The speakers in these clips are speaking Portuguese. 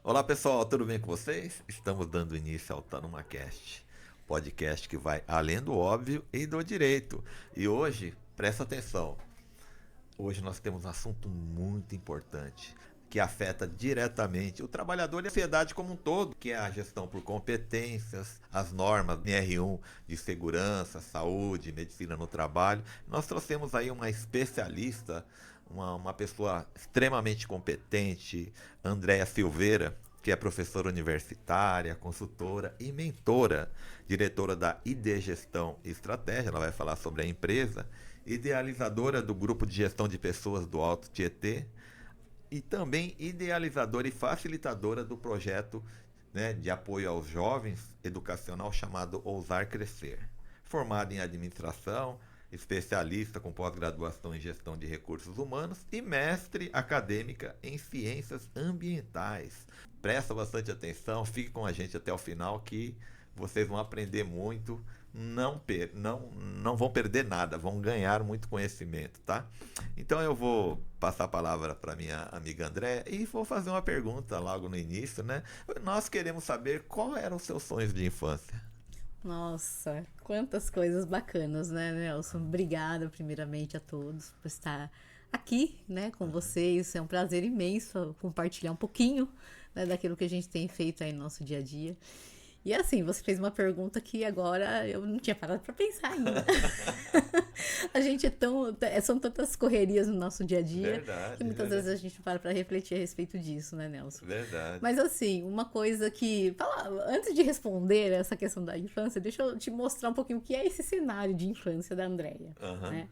Olá pessoal, tudo bem com vocês? Estamos dando início ao TanumaCast, podcast que vai além do óbvio e do direito. E hoje, presta atenção, hoje nós temos um assunto muito importante que afeta diretamente o trabalhador e a sociedade como um todo, que é a gestão por competências, as normas NR1 de segurança, saúde, medicina no trabalho. Nós trouxemos aí uma especialista, uma pessoa extremamente competente, Andréa Silveira, que é professora universitária, consultora e mentora, diretora da ID Gestão e Estratégia, ela vai falar sobre a empresa, idealizadora do grupo de gestão de pessoas do Alto Tietê e também idealizadora e facilitadora do projeto, né, de apoio aos jovens educacional chamado Ousar Crescer. Formada em administração, especialista com pós-graduação em gestão de recursos humanos e mestre acadêmica em ciências ambientais. Presta bastante atenção, fique com a gente até o final que vocês vão aprender muito, não vão perder nada, vão ganhar muito conhecimento, tá? Então eu vou passar a palavra para minha amiga André e vou fazer uma pergunta logo no início, né? Nós queremos saber qual eram os seus sonhos de infância. Nossa, quantas coisas bacanas, né, Nelson? Obrigada, primeiramente, a todos por estar aqui, né, com vocês. É um prazer imenso compartilhar um pouquinho, né, daquilo que a gente tem feito aí no nosso dia a dia. E assim, você fez uma pergunta que agora eu não tinha parado para pensar ainda. A gente são tantas correrias no nosso dia a dia Verdade, que muitas vezes verdade. a gente para refletir a respeito disso, né, Nelson? Verdade. Mas assim, uma coisa que. Antes de responder essa questão da infância, deixa eu te mostrar um pouquinho o que é esse cenário de infância da Andréia. Aham. Né?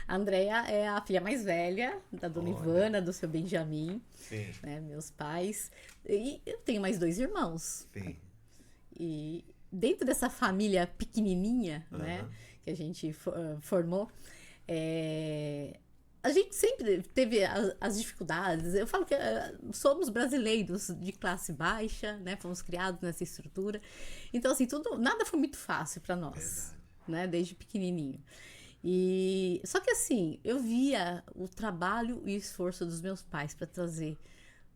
A Andréia é a filha mais velha da dona Olha. Ivana, do seu Benjamin, Sim, né? Meus pais. E eu tenho mais dois irmãos. sim. E dentro dessa família pequenininha, né, Aham. que a gente formou, a gente sempre teve as dificuldades. Eu falo que somos brasileiros de classe baixa, né, fomos criados nessa estrutura. Então, assim, nada foi muito fácil para nós, Verdade. né, desde pequenininho. E só que assim, eu via o trabalho e o esforço dos meus pais para trazer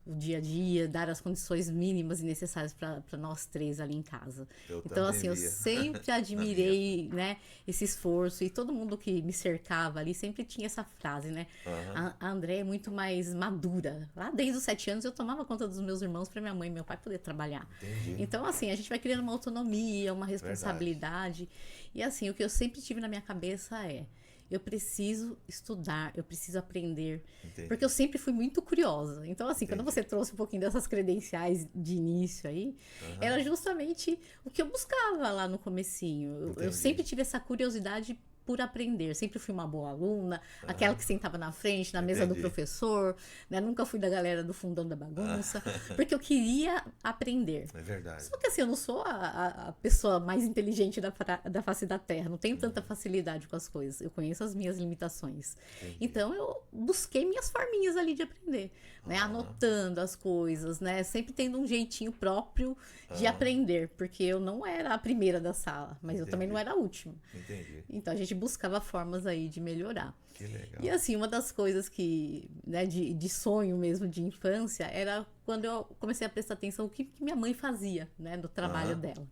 o dia a dia, dar as condições mínimas e necessárias para nós três ali em casa. Eu Então, também assim, eu via. sempre Na minha. admirei, né, esse esforço e todo mundo que me cercava ali sempre tinha essa frase, né? Aham. A André é muito mais madura. Lá desde os 7 anos eu tomava conta dos meus irmãos para minha mãe e meu pai poder trabalhar. Entendi. Então, assim, a gente vai criando uma autonomia, uma Verdade. responsabilidade. E assim, o que eu sempre tive na minha cabeça é: eu preciso estudar, eu preciso aprender. Porque Entendi. eu sempre fui muito curiosa. Então, assim, quando Entendi. você trouxe um pouquinho dessas credenciais de início aí, Aham. era justamente o que eu buscava lá no comecinho. Eu Entendi. sempre tive essa curiosidade por aprender. Sempre fui uma boa aluna, aquela Aham. que sentava na frente, na mesa do Entendi. professor, né? Nunca fui da galera do fundão da bagunça, porque eu queria aprender. É verdade. Só que assim, eu não sou a pessoa mais inteligente da face da Terra. Não tenho tanta facilidade com as coisas. Eu conheço as minhas limitações. Entendi. Então eu busquei minhas forminhas ali de aprender, né? Aham. Anotando as coisas, né? Sempre tendo um jeitinho próprio de Aham. aprender, porque eu não era a primeira da sala, mas eu também não Entendi. era a última. Entendi. Então a gente buscava formas aí de melhorar. Que legal. E assim, uma das coisas que, né, de sonho mesmo de infância era quando eu comecei a prestar atenção o que minha mãe fazia, né, do trabalho Aham. dela.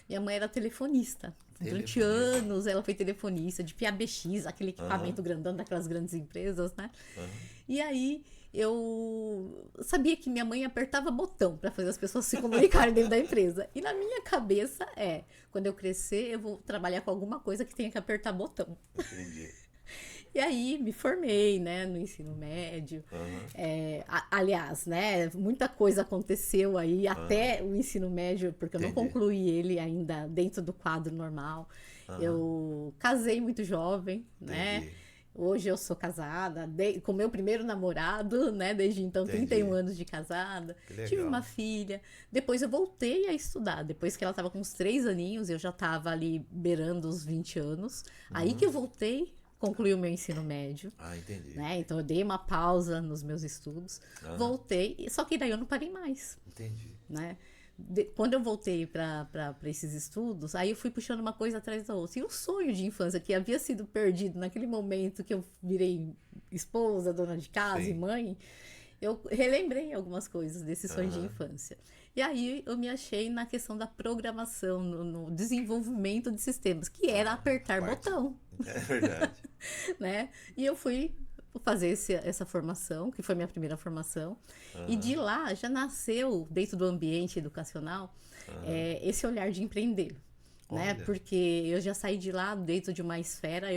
Minha mãe era telefonista. Durante Telefonista. anos ela foi telefonista de PABX, aquele Aham. equipamento grandão daquelas grandes empresas, né? Aham. E aí eu sabia que minha mãe apertava botão para fazer as pessoas se comunicarem dentro da empresa. E na minha cabeça quando eu crescer, eu vou trabalhar com alguma coisa que tenha que apertar botão. Entendi. E aí me formei, né, no ensino médio. Aham. Aliás, né, muita coisa aconteceu aí Aham. até o ensino médio, porque eu não Entendi. concluí ele ainda dentro do quadro normal. Aham. Eu casei muito jovem, né? Entendi. Hoje eu sou casada, com meu primeiro namorado, né? Desde então, 31 Entendi. anos de casada. Que Tive uma legal. filha. Depois eu voltei a estudar. Depois que ela estava com uns 3 aninhos, eu já estava ali beirando os 20 anos. Aí que eu voltei, concluí o meu ensino médio. Ah, entendi. Né? Então eu dei uma pausa nos meus estudos, Aham. voltei, só que daí eu não parei mais, Entendi. né? Quando eu voltei para esses estudos, aí eu fui puxando uma coisa atrás da outra. E o sonho de infância que havia sido perdido naquele momento que eu virei esposa, dona de casa e Sim. mãe, eu relembrei algumas coisas desse sonho de infância. E aí eu me achei na questão da programação, no desenvolvimento de sistemas, que era apertar botão, É verdade. né? E eu fui fazer essa formação, que foi minha primeira formação, e de lá já nasceu, dentro do ambiente educacional, esse olhar de empreender. Né? Olha. Porque eu já saí de lá dentro de uma esfera,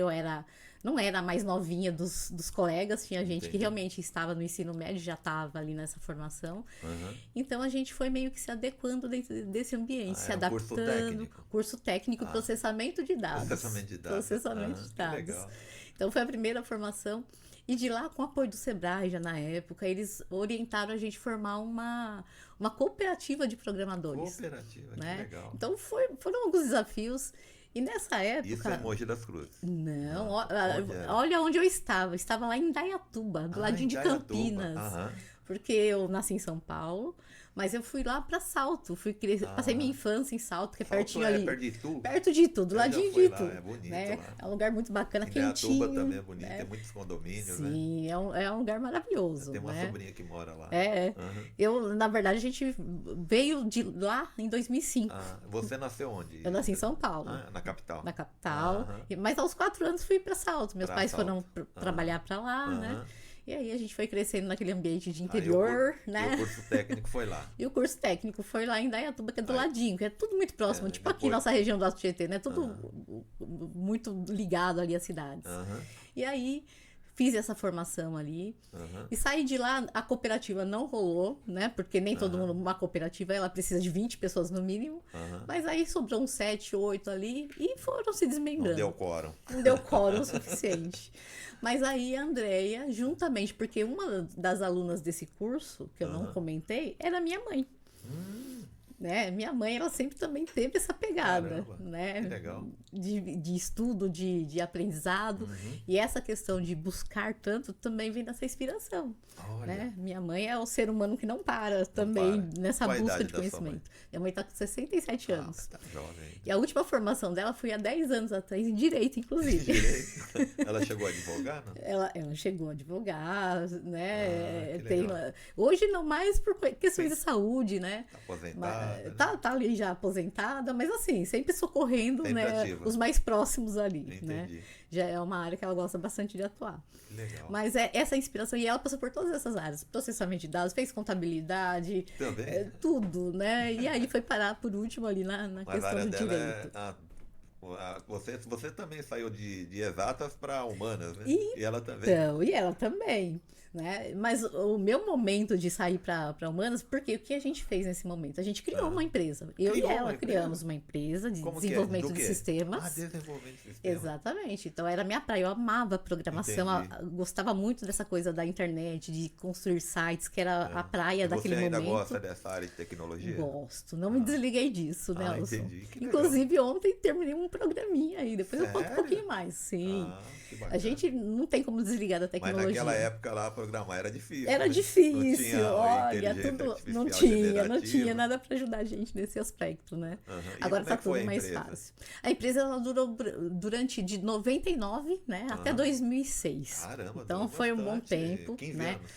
não era a mais novinha dos colegas, tinha gente que Entendi. realmente estava no ensino médio, já estava ali nessa formação. Aham. Então a gente foi meio que se adequando dentro desse ambiente, se É um curso adaptando. técnico. Curso técnico, processamento de dados. Processamento de dados. Processamento de Que dados. legal. Então foi a primeira formação. E de lá, com o apoio do Sebrae, já na época, eles orientaram a gente a formar uma cooperativa de programadores. Cooperativa, Né? que legal. Então foram alguns desafios. E nessa época. Isso é Mogi das Cruzes. Não, Onde era? olha onde eu estava. Eu estava lá em Indaiatuba, do ladinho de Indaiatuba. Campinas. Aham. Porque eu nasci em São Paulo, mas eu fui lá para Salto. Passei minha infância em Salto, que é Salto pertinho é ali. perto de Itu? Perto de Itu, do Eu já ladinho de fui Itu. lá, é bonito né? lá. É um lugar muito bacana, Indaiatuba quentinho. também é bonito, né? tem muitos condomínios, né? Sim, é um lugar maravilhoso. Tem uma né? sobrinha que mora lá. Eu, na verdade, a gente veio de lá em 2005. Você nasceu onde? Eu nasci em São Paulo. Na capital. Na capital. Aham. Mas aos 4 anos fui para Salto. Meus Pra pais Salto. foram trabalhar para lá, né? Aham. E aí a gente foi crescendo naquele ambiente de Aí interior, E né? o curso técnico foi lá. E o curso técnico foi lá em Indaiatuba, que é do ladinho, que é tudo muito próximo. Tipo aqui, depois- nossa região do Alto Tietê, né? Tudo muito ligado ali às cidades. Aham. E aí fiz essa formação ali. Aham. E saí de lá, a cooperativa não rolou, né? Porque nem todo mundo, uma cooperativa, ela precisa de 20 pessoas no mínimo. Mas aí sobrou uns 7, 8 ali e foram se desmembrando. Não deu quórum. Não deu quórum o suficiente. Mas aí a Andrea, juntamente, porque uma das alunas desse curso, que eu não comentei, era minha mãe. Né? Minha mãe, ela sempre também teve essa pegada, Caramba, né? que legal. De estudo, de aprendizado. E essa questão de buscar tanto também vem dessa inspiração. Olha. Né? Minha mãe é o ser humano que não para também para. nessa Qual a busca idade de da sua conhecimento. Minha mãe está com 67 anos. Tá jovem. E a última formação dela foi há 10 anos atrás, em Direito, inclusive. Direito. Ela chegou a advogar, não? Ela chegou a advogar, né? que Tem legal. hoje não mais por questões de saúde, né? Tá aposentada. Mas, né? tá ali já aposentada, mas assim, sempre socorrendo, Sempre né? ativa. Os mais próximos ali, né? Entendi. Já é uma área que ela gosta bastante de atuar. Que legal. Mas é essa inspiração, e ela passou por todas essas áreas, processamento de dados, fez contabilidade, Também. tudo, né? E aí foi parar por último ali na Mas a questão área do dela direito. você também saiu de exatas para humanas, né? E E ela também. Então, e ela também, né? Mas o meu momento de sair para humanas, porque o que a gente fez nesse momento? A gente criou uma empresa. Eu Criou e ela uma empresa? criamos uma empresa de Como que é? desenvolvimento Do de quê? sistemas. Desenvolvimento de sistemas. Exatamente. Então era minha praia. Eu amava programação, Entendi. gostava muito dessa coisa da internet, de construir sites, que era a praia E daquele você ainda momento. gosta dessa área de tecnologia? Gosto, não me desliguei disso, Nelson. Entendi. Que legal. Inclusive, ontem terminei um programinha aí, depois eu conto um Sério? pouquinho mais. Sim. Que bacana. A gente não tem como desligar da Mas tecnologia. naquela época lá, programar era difícil. Era né? difícil, Não tinha olha, inteligência tudo artificial não tinha generativa. nada para ajudar a gente nesse aspecto, né? Aham. E Agora como é tá que foi tudo a mais empresa? fácil. A empresa ela durou durante de 99, né, até 2006. Caramba, Então durou foi um bom bastante. tempo, 15 né? anos.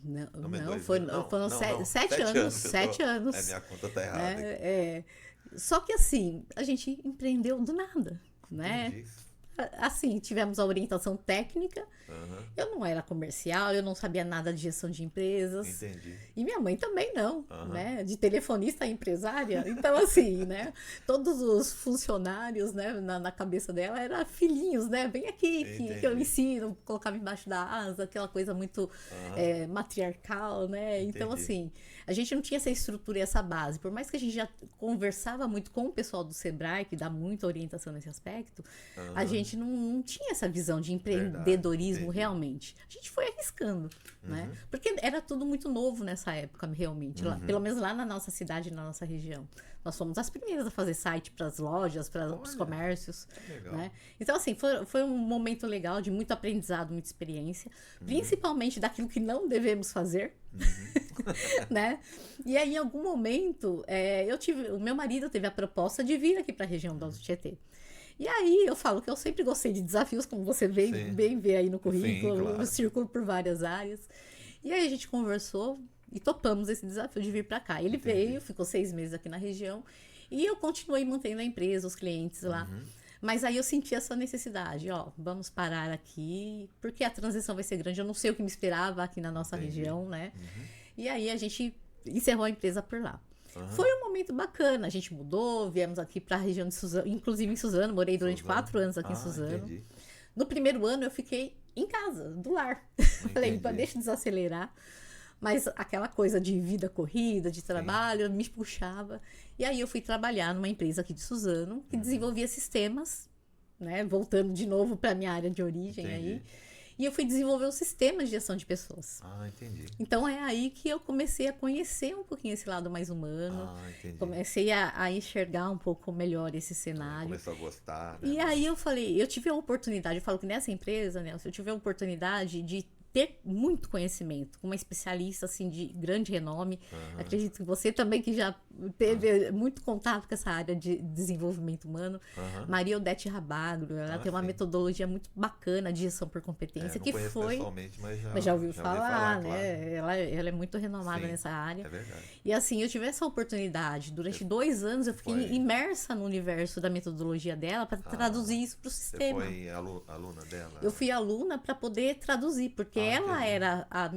Não, mas não, 2000, foram não, 7 7 anos, eu 7 tô- anos. minha conta tá errada. É. Só que assim, a gente empreendeu do nada, né? Entendi. Assim, tivemos a orientação técnica. Aham. Eu não era comercial, eu não sabia nada de gestão de empresas. Entendi. E minha mãe também não, Aham. né? De telefonista a empresária. Então, assim, né? Todos os funcionários, né? Na cabeça dela eram filhinhos, né? Vem aqui, que eu Entendi. ensino, colocava embaixo da asa, aquela coisa muito matriarcal, né? Então, Entendi. assim, a gente não tinha essa estrutura e essa base. Por mais que a gente já conversava muito com o pessoal do Sebrae, que dá muita orientação nesse aspecto, a gente não tinha essa visão de empreendedorismo entendi. realmente. A gente foi arriscando, né? Porque era tudo muito novo nessa época, realmente. Pelo menos lá na nossa cidade, na nossa região. Nós fomos as primeiras a fazer site para as lojas, para os Olha, comércios. que legal. Né? Então, assim, foi um momento legal de muito aprendizado, muita experiência. Principalmente daquilo que não devemos fazer. Né? E aí, em algum momento, o meu marido teve a proposta de vir aqui para a região do Alto Tietê. E aí, eu falo que eu sempre gostei de desafios, como você Sim. bem vê aí no currículo, Sim, claro. eu circulo por várias áreas. E aí a gente conversou e topamos esse desafio de vir para cá. Ele veio, ficou 6 meses aqui na região e eu continuei mantendo a empresa, os clientes lá. Mas aí eu senti essa necessidade, ó, vamos parar aqui, porque a transição vai ser grande, eu não sei o que me esperava aqui na nossa região, né? E aí a gente encerrou a empresa por lá. Foi um momento bacana, a gente mudou, viemos aqui para a região de Suzano, inclusive em Suzano, morei durante 4 anos aqui em Suzano. Entendi. No primeiro ano eu fiquei em casa, do lar. Falei, deixa eu desacelerar. Mas aquela coisa de vida corrida, de trabalho, me puxava. E aí eu fui trabalhar numa empresa aqui de Suzano, que desenvolvia sistemas, né? Voltando de novo para minha área de origem aí. E eu fui desenvolver um sistema de gestão de pessoas. Entendi. Então é aí que eu comecei a conhecer um pouquinho esse lado mais humano. Entendi. Comecei a enxergar um pouco melhor esse cenário. Começou a gostar, né? E aí eu falei, eu tive a oportunidade, eu falo que nessa empresa, né, eu tive a oportunidade de ter muito conhecimento, com uma especialista assim de grande renome. Acredito que você também que já teve muito contato com essa área de desenvolvimento humano. Maria Odete Rabagro, ela tem uma metodologia muito bacana de gestão por competência, não que conheço foi, pessoalmente, mas já ouviu falar, claro. né? Ela é muito renomada nessa área. É verdade. E assim, eu tive essa oportunidade. Durante 2 anos eu fiquei imersa no universo da metodologia dela para traduzir isso para o sistema. Você foi aluna dela? Eu fui aluna para poder traduzir, porque ela era a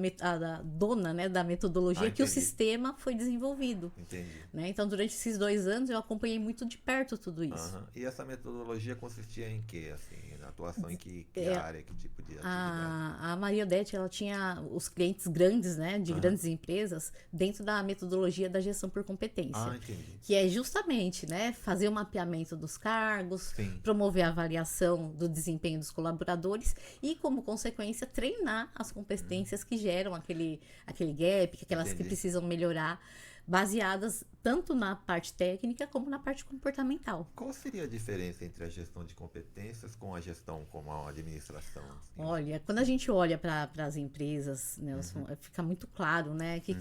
dona, né, da metodologia que o sistema foi desenvolvido. Entendi. Né? Então, durante esses 2 anos, eu acompanhei muito de perto tudo isso. E essa metodologia consistia em quê? Assim, na atuação em que área, que tipo de atividade? A Maria Odete, ela tinha os clientes grandes, né, de grandes empresas, dentro da metodologia da gestão por competência. Entendi. Que é justamente, né, fazer o mapeamento dos cargos, promover a avaliação do desempenho dos colaboradores e, como consequência, treinar as competências que geram aquele gap, aquelas que precisam melhorar, baseadas tanto na parte técnica como na parte comportamental. Qual seria a diferença entre a gestão de competências com a gestão como a administração? Assim? Olha, quando a gente olha para as empresas, Nelson, fica muito claro, né, que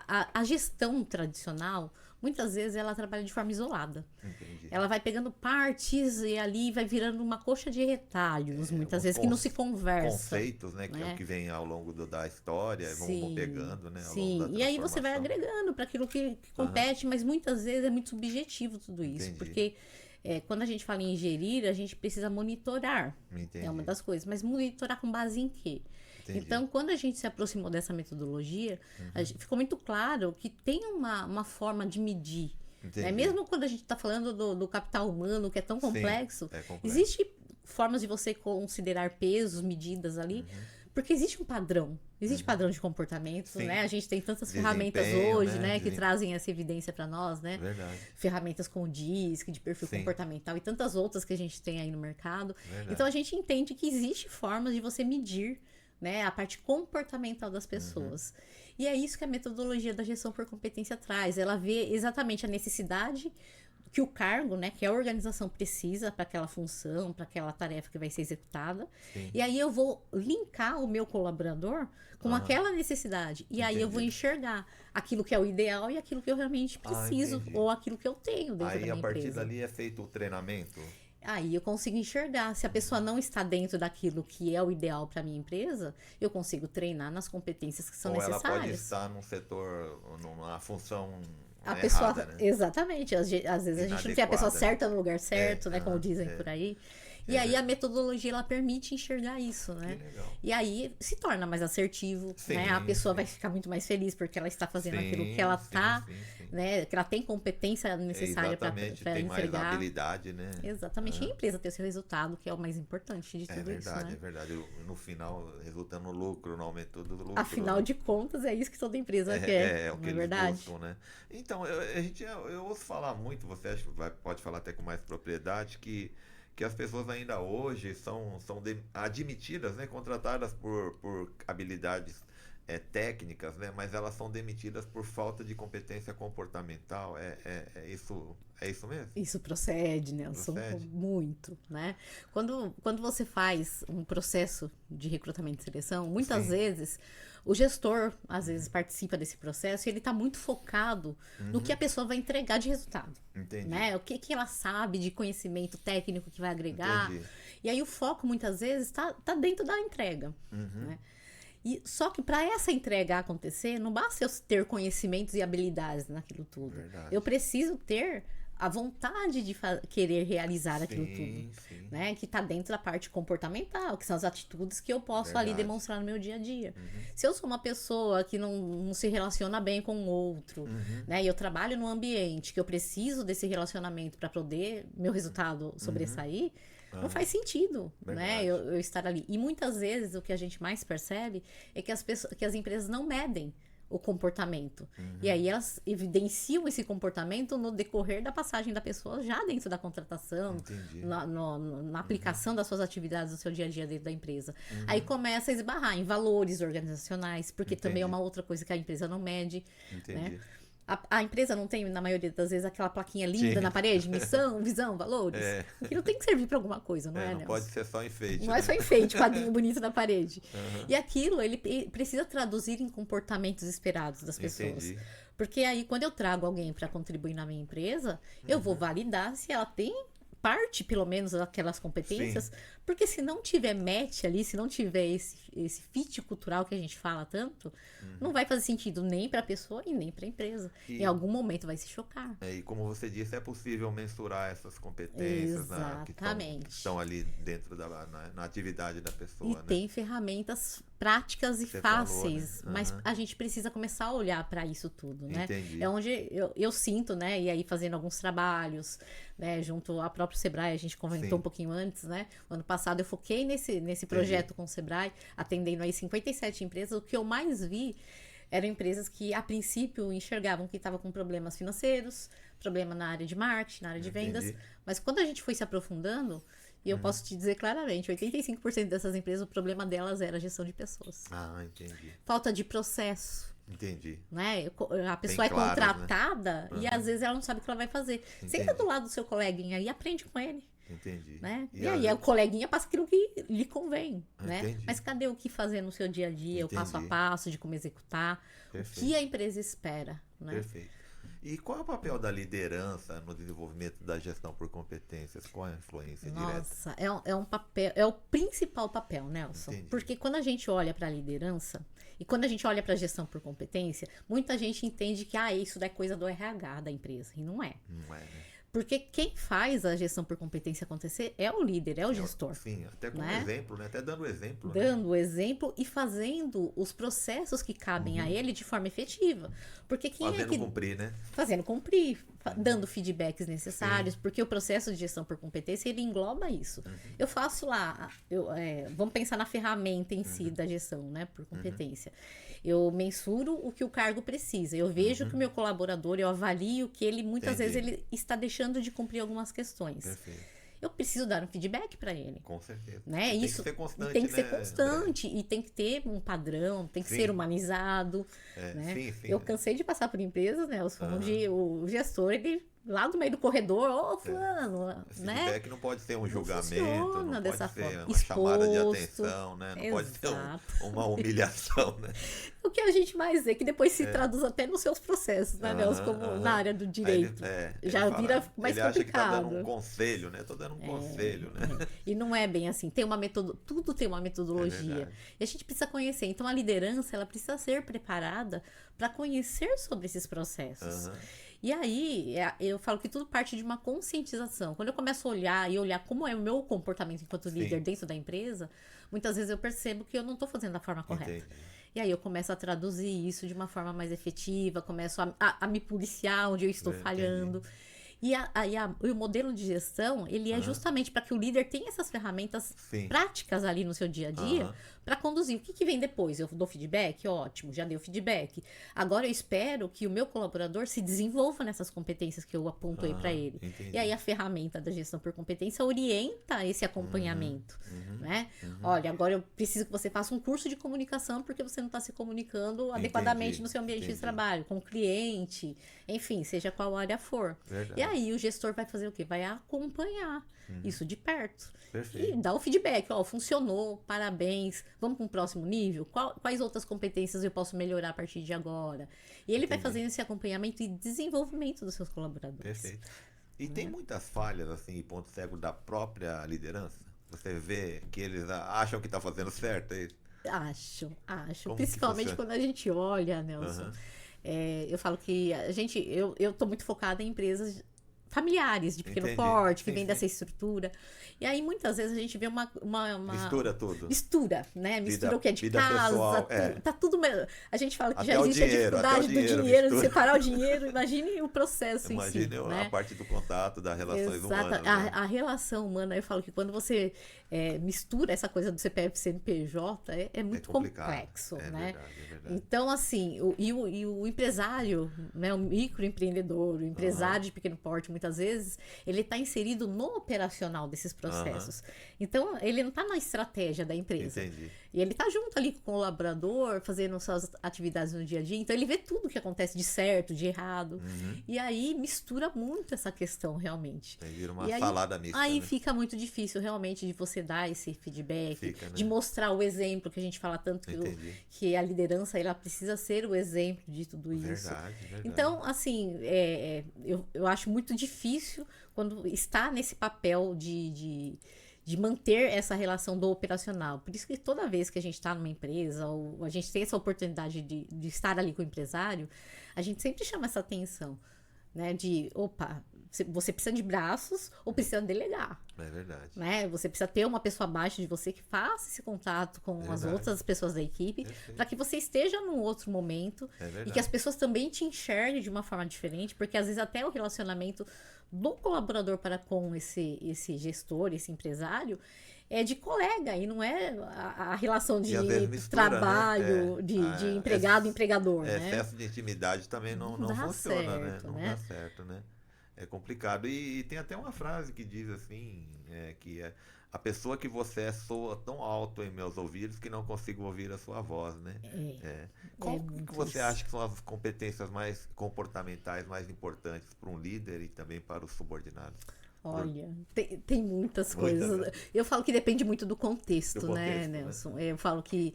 a gestão tradicional, muitas vezes ela trabalha de forma isolada. Entendi. Ela vai pegando partes e ali vai virando uma coxa de retalhos, muitas vezes, que não se conversa. Conceitos, né? Que é o que vem ao longo da história, vão pegando, né? Ao longo da e aí você vai agregando para aquilo que compete, mas muitas vezes é muito subjetivo tudo isso. Porque quando a gente fala em gerir, a gente precisa monitorar. Entendi. É uma das coisas. Mas monitorar com base em quê? Entendi. Então, quando a gente se aproximou dessa metodologia, ficou muito claro que tem uma forma de medir. Mesmo quando a gente está falando do capital humano, que é tão complexo, existem formas de você considerar pesos, medidas ali, porque existe um padrão. Existe padrão de comportamento, né? A gente tem tantas ferramentas hoje, né? Que trazem essa evidência para nós, né? Verdade. Ferramentas com DISC, de perfil comportamental e tantas outras que a gente tem aí no mercado. Verdade. Então, a gente entende que existe formas de você medir, né, a parte comportamental das pessoas. E é isso que a metodologia da gestão por competência traz. Ela vê exatamente a necessidade que o cargo, né, que a organização precisa para aquela função, para aquela tarefa que vai ser executada. E aí eu vou linkar o meu colaborador com aquela necessidade. E aí eu vou enxergar aquilo que é o ideal e aquilo que eu realmente preciso, ou aquilo que eu tenho dentro da minha empresa. Aí, a partir dali, é feito o treinamento? Aí eu consigo enxergar. Se a pessoa não está dentro daquilo que é o ideal para minha empresa, eu consigo treinar nas competências que são necessárias. Ou ela pode estar num setor, numa função a pessoa, errada, né? Exatamente. Às vezes a gente não tem a pessoa certa no lugar certo, né? Como dizem por aí. E aí a metodologia, ela permite enxergar isso, né? Que legal. E aí se torna mais assertivo, né? A pessoa vai ficar muito mais feliz porque ela está fazendo aquilo que ela está, né? Que ela tem competência necessária para entregar. Tem mais habilidade, né? Exatamente. E a empresa ter o seu resultado, que é o mais importante de tudo isso, né? É verdade. No final, resultando no lucro, no aumento do lucro. Afinal de contas, é isso que toda empresa quer. É o que eles buscam, né? Então, eu ouço falar muito, você acha que pode falar até com mais propriedade, que as pessoas ainda hoje são admitidas, né, contratadas por habilidades técnicas, né, mas elas são demitidas por falta de competência comportamental. É isso mesmo? Isso procede, Nelson, muito, né? Quando você faz um processo de recrutamento e seleção, muitas vezes o gestor, às vezes, participa desse processo e ele está muito focado no que a pessoa vai entregar de resultado. Entendi. Né? O que ela sabe de conhecimento técnico que vai agregar. Entendi. E aí o foco, muitas vezes, está dentro da entrega. Né? E só que para essa entrega acontecer, não basta eu ter conhecimentos e habilidades naquilo tudo. Verdade. Eu preciso ter a vontade de querer realizar aquilo tudo, Sim. né? Que está dentro da parte comportamental, que são as atitudes que eu posso ali Verdade. demonstrar no meu dia a dia. Se eu sou uma pessoa que não se relaciona bem com o outro, né? E eu trabalho num ambiente que eu preciso desse relacionamento para poder meu resultado sobressair, não faz sentido, né? Verdade. Eu estar ali. E muitas vezes o que a gente mais percebe é que que as empresas não medem o comportamento. E aí elas evidenciam esse comportamento no decorrer da passagem da pessoa já dentro da contratação, Entendi. na aplicação das suas atividades no seu dia a dia dentro da empresa. Aí começa a esbarrar em valores organizacionais, porque também é uma outra coisa que a empresa não mede. Entendi. Né? A empresa não tem, na maioria das vezes, aquela plaquinha linda na parede, missão, visão, valores. Aquilo tem que servir para alguma coisa, não é, Não Nelson? pode ser só enfeite. Não é só enfeite, quadrinho bonito na parede. E aquilo, ele precisa traduzir em comportamentos esperados das pessoas. Entendi. Porque aí, quando eu trago alguém para contribuir na minha empresa, eu vou validar se ela tem parte, pelo menos, daquelas competências. Porque se não tiver match ali, se não tiver esse fit cultural que a gente fala tanto, não vai fazer sentido nem para a pessoa e nem para a empresa. Em algum momento vai se chocar. E como você disse, é possível mensurar essas competências que estão ali dentro na atividade da pessoa. E né? tem ferramentas práticas e Você fáceis, falou, né? mas a gente precisa começar a olhar para isso tudo, né? Entendi. É onde eu sinto, né? E aí fazendo alguns trabalhos, né? Junto ao próprio Sebrae, a gente comentou um pouquinho antes, né? O ano passado eu foquei nesse projeto com o Sebrae, atendendo aí 57 empresas. O que eu mais vi eram empresas que, a princípio, enxergavam que estavam com problemas financeiros, problema na área de marketing, na área de vendas. Mas quando a gente foi se aprofundando, e eu posso te dizer claramente, 85% dessas empresas, o problema delas era a gestão de pessoas. Ah, entendi. Falta de processo. Entendi. Né? A pessoa Bem claras, contratada e às vezes ela não sabe o que ela vai fazer. Senta do lado do seu coleguinha e aprende com ele. Entendi. Né? E aí o coleguinha passa aquilo que lhe convém, né? Entendi. Mas cadê o que fazer no seu dia a dia, o passo a passo de como executar, Perfeito. o que a empresa espera, né? Perfeito. E qual é o papel da liderança no desenvolvimento da gestão por competências? Qual é a influência direta? Nossa, é um papel, é o principal papel, Nelson. Entendi. Porque quando a gente olha para a liderança e quando a gente olha para a gestão por competência, muita gente entende que isso é coisa do RH da empresa, e não é. Não é, né? Porque quem faz a gestão por competência acontecer é o líder, é o gestor. Sim, até como né? exemplo, né? Até dando exemplo. Dando o exemplo e fazendo os processos que cabem a ele de forma efetiva. Porque quem Fazendo é que... cumprir, né? Fazendo cumprir, dando feedbacks necessários, porque o processo de gestão por competência, ele engloba isso. Eu faço lá, vamos pensar na ferramenta em si da gestão, né, por competência. Eu mensuro o que o cargo precisa, eu vejo que o meu colaborador, eu avalio que ele, muitas vezes, ele está deixando de cumprir algumas questões. Perfeito. Eu preciso dar um feedback para ele. Com certeza. Né? Tem Isso que ser constante, tem que ser né, constante e tem que ter um padrão, tem que ser humanizado. Né? Sim. Eu cansei de passar por empresas, né? Onde o gestor, ele lá do meio do corredor, fulano, Esse né? feedback não pode ser um julgamento, funciona não dessa pode ser forma. uma chamada de Exposto. atenção, né? Não pode ser Exato. uma humilhação, né? O que a gente mais vê, que depois se traduz até nos seus processos, né, Nelson? Como na área do direito. Já vira mais ele acha que tá complicado. dando um conselho, né? Tô dando um conselho, né? E não é bem assim. Tudo tem uma metodologia. E a gente precisa conhecer. Então, a liderança, ela precisa ser preparada para conhecer sobre esses processos. E aí, eu falo que tudo parte de uma conscientização. Quando eu começo a olhar como é o meu comportamento enquanto líder dentro da empresa, muitas vezes eu percebo que eu não estou fazendo da forma correta. Entendi. E aí eu começo a traduzir isso de uma forma mais efetiva, começo a me policiar onde eu estou falhando. E o modelo de gestão, ele é justamente para que o líder tenha essas ferramentas práticas ali no seu dia a dia, para conduzir. O que vem depois? Eu dou feedback? Ótimo, já dei o feedback. Agora eu espero que o meu colaborador se desenvolva nessas competências que eu apontei para ele. Entendi. E aí a ferramenta da gestão por competência orienta esse acompanhamento. Né? Olha, agora eu preciso que você faça um curso de comunicação porque você não está se comunicando adequadamente no seu ambiente de trabalho, com o cliente, enfim, seja qual área for. Verdade. E aí o gestor vai fazer o quê? Vai acompanhar isso de perto. Perfeito. E dar o feedback, funcionou, parabéns, vamos para um próximo nível? Quais outras competências eu posso melhorar a partir de agora? E ele vai fazendo esse acompanhamento e desenvolvimento dos seus colaboradores. Perfeito. E tem muitas falhas, assim, e ponto cego da própria liderança? Você vê que eles acham que está fazendo certo, é isso? Acho. Como que Principalmente funciona? quando a gente olha, Nelson. Aham. Eu falo que eu tô muito focada em empresas familiares, de pequeno Entendi. porte, que Sim, vem sim. dessa estrutura. E aí, muitas vezes, a gente vê Mistura tudo. mistura, né? Mistura o que é de Vida casa, pessoal, tá tudo. A gente fala que Até já o existe a dinheiro, dificuldade do dinheiro, de mistura. separar o dinheiro. Imagine o processo em si, Imagine a né? parte do contato, das relações Exata. humanas, né? A relação humana, eu falo que quando você mistura essa coisa do CPF e CNPJ, é É muito complicado. complexo, É né? verdade, é verdade. Então, assim, o empresário, né, o microempreendedor, o empresário de pequeno porte, muitas vezes, ele está inserido no operacional desses processos. Então, ele não está na estratégia da empresa. Entendi. E ele está junto ali com o colaborador, fazendo suas atividades no dia a dia. Então, ele vê tudo que acontece de certo, de errado. E aí, mistura muito essa questão, realmente. Aí vira uma E aí, salada mista, aí né? fica muito difícil, realmente, de você dar esse feedback, Fica, né? de mostrar o exemplo, que a gente fala tanto Entendi. que a liderança ela precisa ser o exemplo de tudo isso. Verdade, verdade. Então, assim, eu acho muito difícil quando está nesse papel de manter essa relação do operacional. Por isso que toda vez que a gente está numa empresa, ou a gente tem essa oportunidade de estar ali com o empresário, a gente sempre chama essa atenção, né? Opa, você precisa de braços ou precisa delegar. É verdade. Né? Você precisa ter uma pessoa abaixo de você que faça esse contato com as Verdade. outras pessoas da equipe, Perfeito. para que você esteja num outro momento É verdade. e que as pessoas também te enxerguem de uma forma diferente, porque às vezes até o relacionamento do colaborador para com esse gestor, esse empresário, é de colega e não é a relação de E às vezes mistura, trabalho, né? de empregado e empregador, né? Excesso de intimidade também não Não dá funciona, certo, Não né? dá certo, né? É complicado. E tem até uma frase que diz assim, que é a pessoa que você é soa tão alto em meus ouvidos que não consigo ouvir a sua voz, né? Qual que muito você isso. acha que são as competências mais comportamentais mais importantes para um líder e também para os subordinados? Olha, tem muitas Muitas, coisas. né? Eu falo que depende muito do contexto, Do né, contexto, né? Nelson? Eu falo que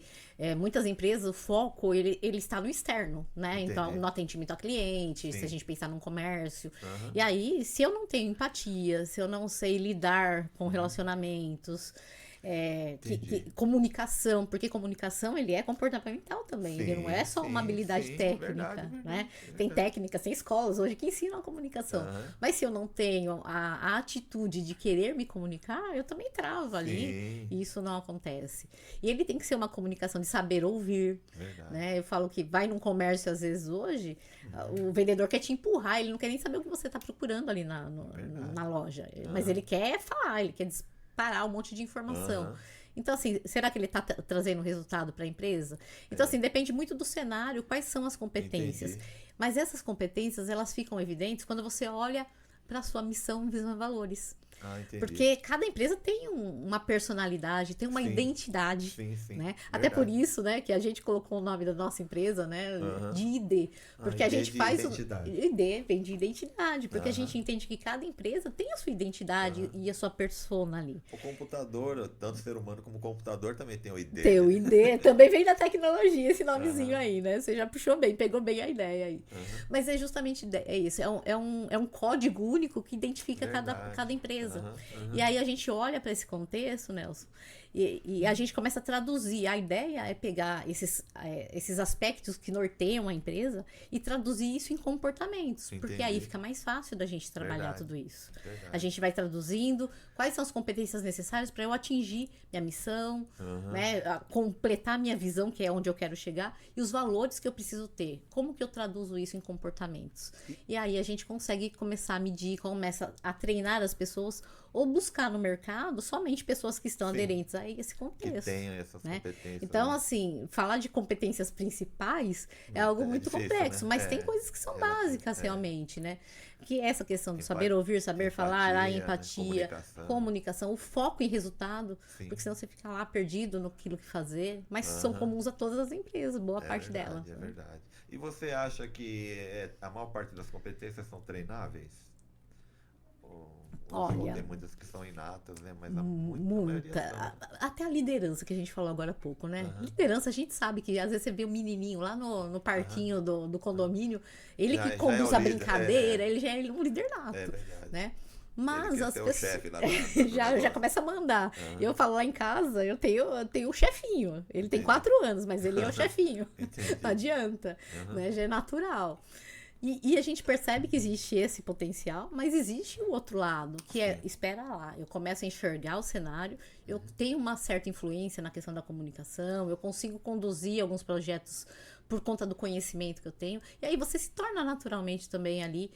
muitas empresas, o foco, ele está no externo, né? Entendi. Então, no atendimento ao cliente, Sim. se a gente pensar num comércio. Aham. E aí, se eu não tenho empatia, se eu não sei lidar Uhum. com relacionamentos, Entendi. comunicação, porque comunicação, ele é comportamental também, ele não é só Sim, uma habilidade sim, técnica, verdade, né? verdade, Tem verdade. técnicas, tem escolas hoje que ensinam a comunicação. Aham. Mas se eu não tenho a atitude de querer me comunicar, eu também travo ali. Sim. E isso não acontece. E ele tem que ser uma comunicação de saber ouvir, Verdade. né? Eu falo que vai num comércio, às vezes, hoje, o vendedor quer te empurrar, ele não quer nem saber o que você está procurando ali Verdade. na loja. Mas ele quer falar, ele quer disparar um monte de informação. Aham. Então, assim, será que ele está trazendo resultado para a empresa? Então, assim, depende muito do cenário, quais são as competências. Entendi. Mas essas competências, elas ficam evidentes quando você olha para a sua missão, visão e valores. Ah, entendi. Porque cada empresa tem uma personalidade, tem uma Sim. identidade, Sim, sim. né? Até por Verdade. isso, né, que a gente colocou o nome da nossa empresa, né, Aham. de ID, porque a ID gente de faz identidade. ID vem de identidade, porque a Aham. gente entende que cada empresa tem a sua identidade e a sua persona ali. O computador, tanto ser humano como o computador também tem o ID. Tem o né? ID, também vem da tecnologia esse nomezinho Aham. aí, né? Você já puxou bem, pegou bem a ideia aí. Aham. Mas é justamente isso, é um código único que identifica Verdade. cada empresa. Aham, aham. E aí a gente olha para esse contexto, Nelson, e a gente começa a traduzir. A ideia é pegar esses aspectos que norteiam a empresa e traduzir isso em comportamentos. Porque aí Entendi. fica mais fácil da gente trabalhar Verdade. tudo isso. Verdade. A gente vai traduzindo quais são as competências necessárias para eu atingir minha missão, Aham. né, completar minha visão, que é onde eu quero chegar, e os valores que eu preciso ter. Como que eu traduzo isso em comportamentos? E aí a gente consegue começar a medir, começa a treinar as pessoas ou buscar no mercado somente pessoas que estão Sim. aderentes a esse Que contexto. tenha essas né? competências. Então, né? assim, falar de competências principais é algo muito difícil, complexo, né? mas tem coisas que são básicas realmente, né? Que é essa questão do saber ouvir, saber falar, a empatia, comunicação, o foco em resultado, Sim. porque senão você fica lá perdido no que fazer, mas são comuns a todas as empresas, boa parte verdade, delas. É verdade. E você acha que a maior parte das competências são treináveis? Ou Olha, tem muitas que são inatas, né? Mas a maioria muita. são. Até a liderança que a gente falou agora há pouco, né? Liderança, a gente sabe que às vezes você vê um menininho lá no parquinho do condomínio, ele Já que é conduz o a líder, brincadeira, ele já é um líder nato, É verdade. né? Mas Ele quer as ser o pessoas chefe lá já negócio. começa a mandar. Aham. Eu falo lá em casa, eu tenho o chefinho. Ele tem Entendi. 4 anos, mas ele é o chefinho. Entendi. Não adianta, Aham. né? Já é natural. E a gente percebe que existe esse potencial, mas existe o outro lado, que é, espera lá, eu começo a enxergar o cenário, eu tenho uma certa influência na questão da comunicação, eu consigo conduzir alguns projetos por conta do conhecimento que eu tenho, e aí você se torna naturalmente também ali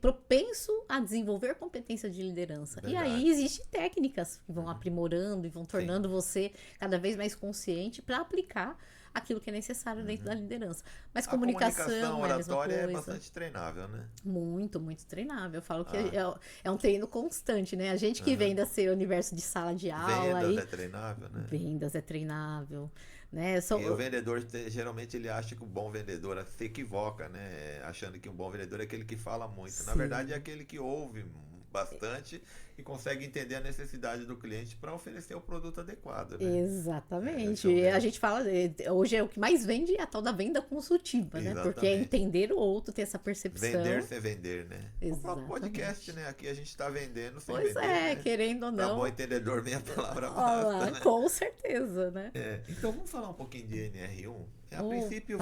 propenso a desenvolver competência de liderança. E Verdade. aí existem técnicas que vão aprimorando e vão tornando você cada vez mais consciente para aplicar aquilo que é necessário dentro da liderança. Mas A comunicação é a mesma oratória é coisa. bastante treinável, né? Muito, muito treinável. Eu falo que Ah. é um treino constante, né? A gente que vem desse universo de sala de aula Vendas aí, é treinável, né? vendas é treinável, né? E o vendedor, geralmente, ele acha que o bom vendedor se equivoca, né? Achando que um bom vendedor é aquele que fala muito. Na Sim. verdade, é aquele que ouve bastante e consegue entender a necessidade do cliente para oferecer o produto adequado, né? Exatamente. É, A gente fala, hoje é o que mais vende é a tal da venda consultiva, né? Porque é Exatamente. entender o outro, ter essa percepção. Vender sem vender, né? O próprio Exatamente. podcast, né? Aqui a gente está vendendo sem Pois vender, né? né? Querendo ou Para não. bom entendedor, meia palavra Ó basta, lá, né? com certeza, né? Então vamos falar um pouquinho de NR1. A Opa. princípio,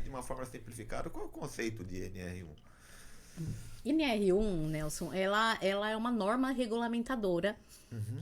de uma forma simplificada, qual é o conceito de NR1? NR1, Nelson, ela é uma norma regulamentadora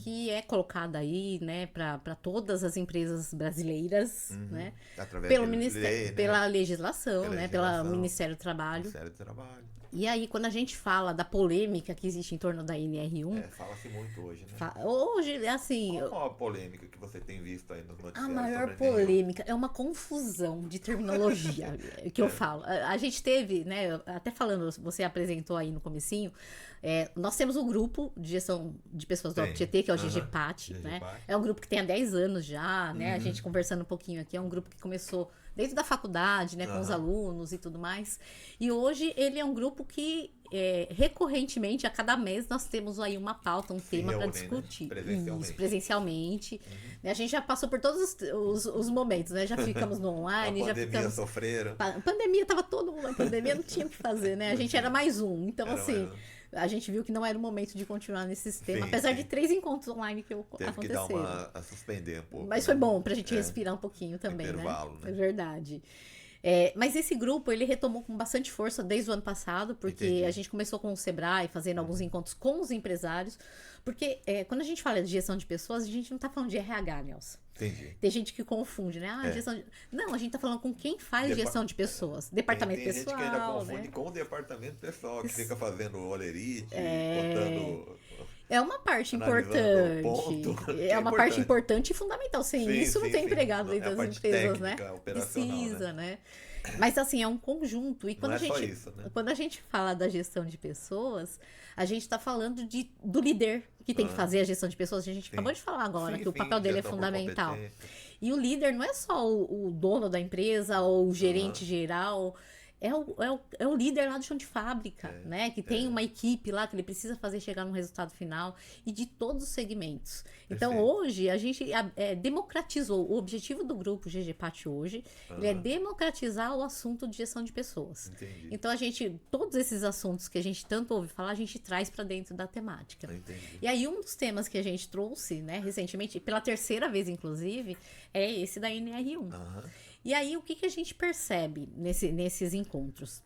que é colocada aí, né, para todas as empresas brasileiras, né, Através pelo de Ministério, lei, né? pela legislação, Pela né, legislação. pelo Ministério do Trabalho. Ministério do Trabalho. E aí, quando a gente fala da polêmica que existe em torno da NR1, Fala-se muito hoje, né? hoje, assim, Qual a maior polêmica que você tem visto aí nos a noticiários maior sobre NR1? polêmica é uma confusão de terminologia que eu falo. A gente teve, né, até falando, você apresentou aí no comecinho, nós temos um grupo de gestão de pessoas do Tem. OPGT, que é o Aham. GGPAT, né? GGPAT. É um grupo que tem há 10 anos já, né? A gente conversando um pouquinho aqui, é um grupo que começou dentro da faculdade, né, com os alunos e tudo mais. E hoje ele é um grupo que recorrentemente, a cada mês, nós temos aí uma pauta, um tema para reúnem, né? discutir. Presencialmente. Isso, presencialmente. Né, a gente já passou por todos os momentos, né? Já ficamos no A online, já pandemia ficamos. sofreram. Pandemia, tava todo mundo na pandemia, não tinha o que fazer, né? A gente era mais um. Então, Era assim, mais a gente viu que não era o momento de continuar nesse sistema, Sim, apesar sim. de 3 encontros online que Teve que dar aconteceram. a suspender um pouco. Mas foi bom pra gente respirar um pouquinho também, Intervalo, né? É verdade. Mas esse grupo, ele retomou com bastante força desde o ano passado, porque Entendi. a gente começou com o Sebrae, fazendo alguns encontros com os empresários, porque quando a gente fala de gestão de pessoas, a gente não tá falando de RH, Nelson. Entendi. Tem gente que confunde, né? Gestão de... Não, a gente tá falando com quem faz gestão de pessoas. Departamento tem pessoal, gente que ainda confunde né? com o departamento pessoal, que fica fazendo olerite, contando... É uma parte Analisando importante. ponto, que É é uma parte importante. importante e fundamental. Sem Sim, isso, não sim, tem sim. empregado É dentro a das parte empresas, técnica, né? operacional, Precisa, né? Mas assim, é um conjunto. E quando Não a é só gente, isso, né? quando a gente fala da gestão de pessoas, a gente está falando do líder que tem que fazer a gestão de pessoas. A gente acabou de falar agora Sim, que o sim, papel dele é gestão por fundamental. competência. E o líder não é só o dono da empresa ou o gerente geral. É o líder lá do chão de fábrica, né? Que tem uma equipe lá que ele precisa fazer chegar no resultado final e de todos os segmentos. Então, Perfeito. hoje, a gente democratizou. O objetivo do grupo GGPAT hoje, ele é democratizar o assunto de gestão de pessoas. Entendi. Então, todos esses assuntos que a gente tanto ouve falar, a gente traz para dentro da temática. Entendi. E aí, um dos temas que a gente trouxe, né, recentemente, pela terceira vez, inclusive, é esse da NR1. Aham. E aí, o que a gente percebe nesses encontros?